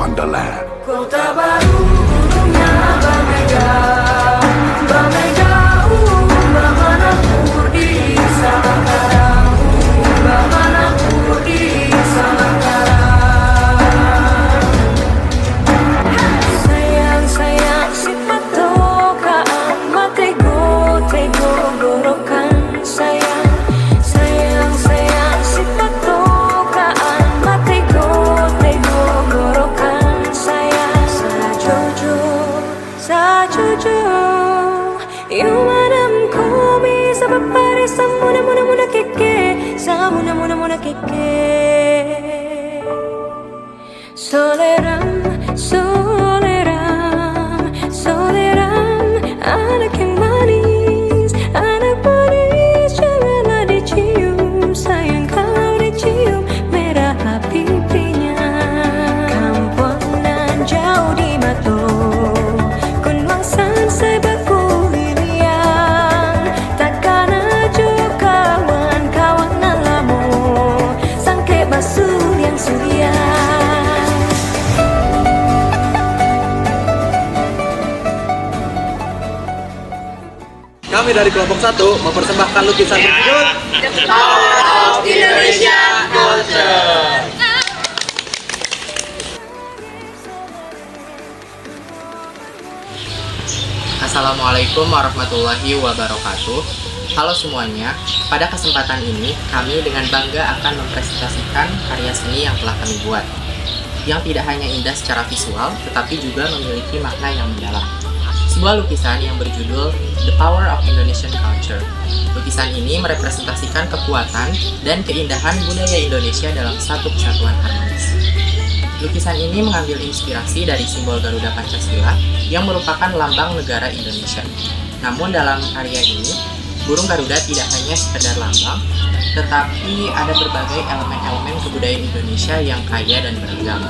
wonderland. Kota baru gunungnya Bamega, Bamega, Bamana Purdi Salakara, Bamana Purdi Salakara. Sayang sayang si patokaan matego tego gorokan sayang. Sayang sayang si patokaan matego tego gorokan sayang. Sajojo Yumadam komi sabapare samuna muna muna keke samuna muna muna keke. Soleram soleram soleram anak yang manis janganlah dicium sayang kalau dicium merah pipinya. Kampuangan jauh di mata Kami dari kelompok 1 mempersembahkan lukisan berjudul Power of Indonesia Culture. Assalamualaikum warahmatullahi wabarakatuh. Halo semuanya, pada kesempatan ini kami dengan bangga akan mempresentasikan karya seni yang telah kami buat, yang tidak hanya indah secara visual, tetapi juga memiliki makna yang mendalam. Sebuah lukisan yang berjudul The Power of Indonesian Culture. Lukisan ini merepresentasikan kekuatan dan keindahan budaya Indonesia dalam satu kesatuan harmonis. Lukisan ini mengambil inspirasi dari simbol Garuda Pancasila yang merupakan lambang negara Indonesia. Namun dalam karya ini, burung Garuda tidak hanya sekedar lambang, tetapi ada berbagai elemen-elemen kebudayaan Indonesia yang kaya dan beragam.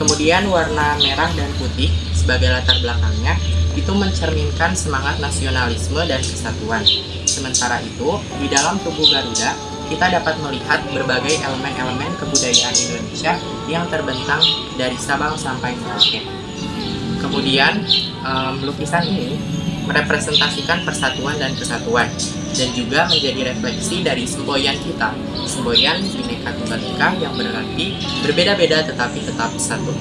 Kemudian warna merah dan putih sebagai latar belakangnya itu mencerminkan semangat nasionalisme dan kesatuan. Sementara itu, di dalam tubuh Garuda, kita dapat melihat berbagai elemen-elemen kebudayaan Indonesia yang terbentang dari Sabang sampai Merauke. Kemudian, lukisan ini merepresentasikan persatuan dan kesatuan, dan juga menjadi refleksi dari semboyan kita, semboyan Bhinneka Tunggal Ika yang berarti berbeda-beda tetapi tetap satu.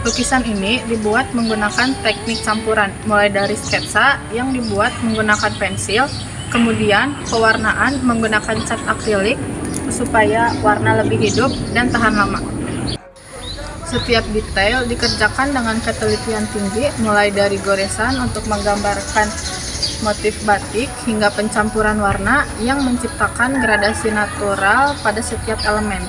Lukisan ini dibuat menggunakan teknik campuran, mulai dari sketsa yang dibuat menggunakan pensil, kemudian pewarnaan menggunakan cat akrilik supaya warna lebih hidup dan tahan lama. Setiap detail dikerjakan dengan ketelitian tinggi, mulai dari goresan untuk menggambarkan motif batik hingga pencampuran warna yang menciptakan gradasi natural pada setiap elemen.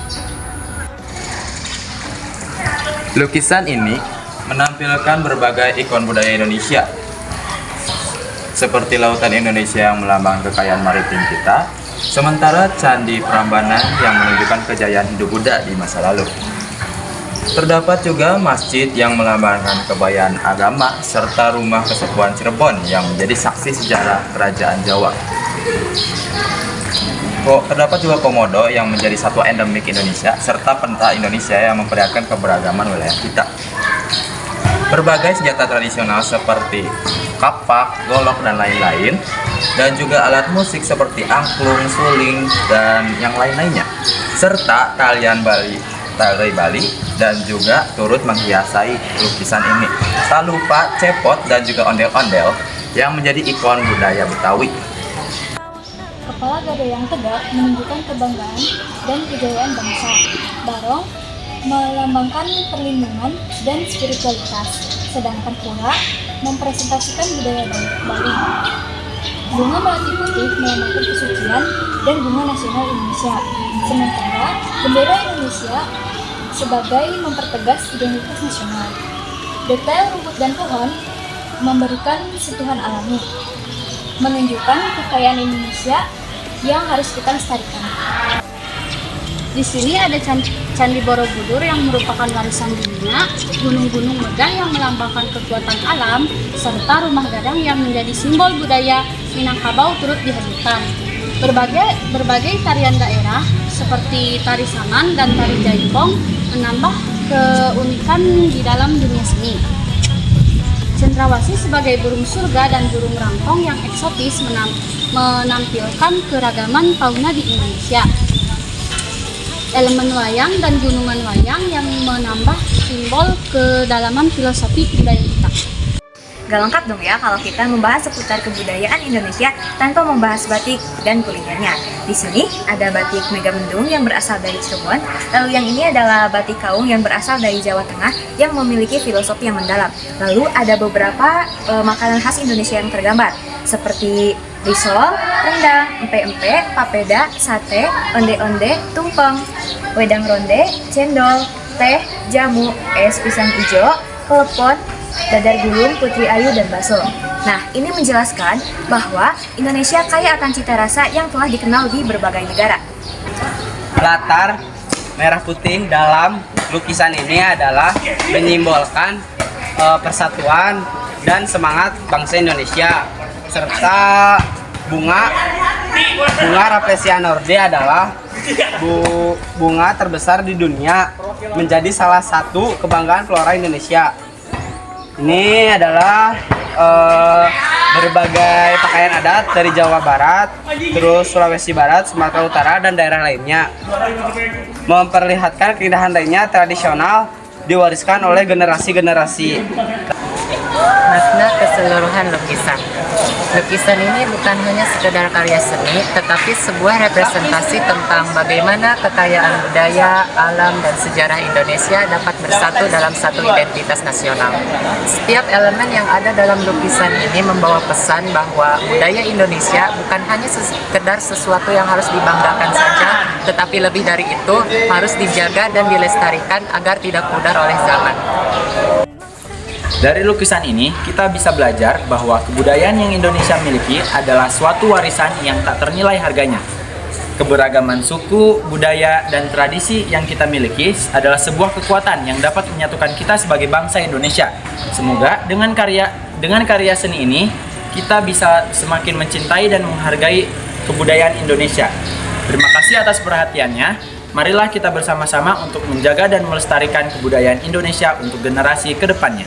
Lukisan ini menampilkan berbagai ikon budaya Indonesia, seperti lautan Indonesia yang melambangkan kekayaan maritim kita, sementara Candi Prambanan yang menunjukkan kejayaan hidup Buddha di masa lalu. Terdapat juga masjid yang melambangkan kebudayaan agama, serta rumah kesepuhan Cirebon yang menjadi saksi sejarah kerajaan Jawa. Terdapat juga komodo yang menjadi satwa endemik Indonesia, serta peta Indonesia yang memperlihatkan keberagaman wilayah kita. Berbagai senjata tradisional seperti kapak, golok, dan lain-lain, dan juga alat musik seperti angklung, suling, dan yang lain-lainnya, serta tarian Bali, dan juga turut menghiasi lukisan ini. Tak lupa cepot dan juga ondel-ondel yang menjadi ikon budaya Betawi. Kepala gada yang tegak menunjukkan kebanggaan dan kejayaan bangsa. Barong melambangkan perlindungan dan spiritualitas, sedangkan pura mempresentasikan budaya Bali. Bunga melati putih melambangkan kesucian dan bunga nasional Indonesia, sementara bendera Indonesia sebagai mempertegas identitas nasional. Detail rumput dan pohon memberikan sentuhan alami, menunjukkan kekayaan Indonesia yang harus kita lestarikan. Di sini ada Candi Borobudur yang merupakan warisan dunia, gunung-gunung megah yang melambangkan kekuatan alam, serta rumah gadang yang menjadi simbol budaya Minangkabau turut dihadirkan. Berbagai tarian daerah seperti tari saman dan tari jaipong menambah keunikan di dalam dunia seni. Cendrawasih sebagai burung surga dan burung rangkong yang eksotis menampilkan keragaman fauna di Indonesia. Elemen wayang dan gunungan wayang yang menambah simbol kedalaman filosofi budaya kita. Gak lengkap dong ya kalau kita membahas seputar kebudayaan Indonesia tanpa membahas batik dan kulinernya. Di sini ada batik Megamendung yang berasal dari Cirebon, lalu yang ini adalah batik Kaung yang berasal dari Jawa Tengah yang memiliki filosofi yang mendalam. Lalu ada beberapa makanan khas Indonesia yang tergambar seperti risol, rendang, empe-empe, papeda, sate, onde-onde, tumpeng, wedang ronde, cendol, teh, jamu, es pisang hijau, klepon, dadar gulung, putri ayu, dan bakso. Nah, ini menjelaskan bahwa Indonesia kaya akan cita rasa yang telah dikenal di berbagai negara. Latar merah putih dalam lukisan ini adalah menyimbolkan persatuan dan semangat bangsa Indonesia, serta bunga Rafflesia norde adalah bunga terbesar di dunia, menjadi salah satu kebanggaan flora Indonesia. Ini adalah berbagai pakaian adat dari Jawa Barat, terus Sulawesi Barat, Sumatera Utara, dan daerah lainnya. Memperlihatkan keindahan lainnya tradisional diwariskan oleh generasi-generasi. Makna keseluruhan lukisan. Lukisan ini bukan hanya sekedar karya seni, tetapi sebuah representasi tentang bagaimana kekayaan budaya, alam, dan sejarah Indonesia dapat bersatu dalam satu identitas nasional. Setiap elemen yang ada dalam lukisan ini membawa pesan bahwa budaya Indonesia bukan hanya sekedar sesuatu yang harus dibanggakan saja, tetapi lebih dari itu harus dijaga dan dilestarikan agar tidak pudar oleh zaman. Dari lukisan ini, kita bisa belajar bahwa kebudayaan yang Indonesia miliki adalah suatu warisan yang tak ternilai harganya. Keberagaman suku, budaya, dan tradisi yang kita miliki adalah sebuah kekuatan yang dapat menyatukan kita sebagai bangsa Indonesia. Semoga dengan karya seni ini, kita bisa semakin mencintai dan menghargai kebudayaan Indonesia. Terima kasih atas perhatiannya. Marilah kita bersama-sama untuk menjaga dan melestarikan kebudayaan Indonesia untuk generasi ke depannya.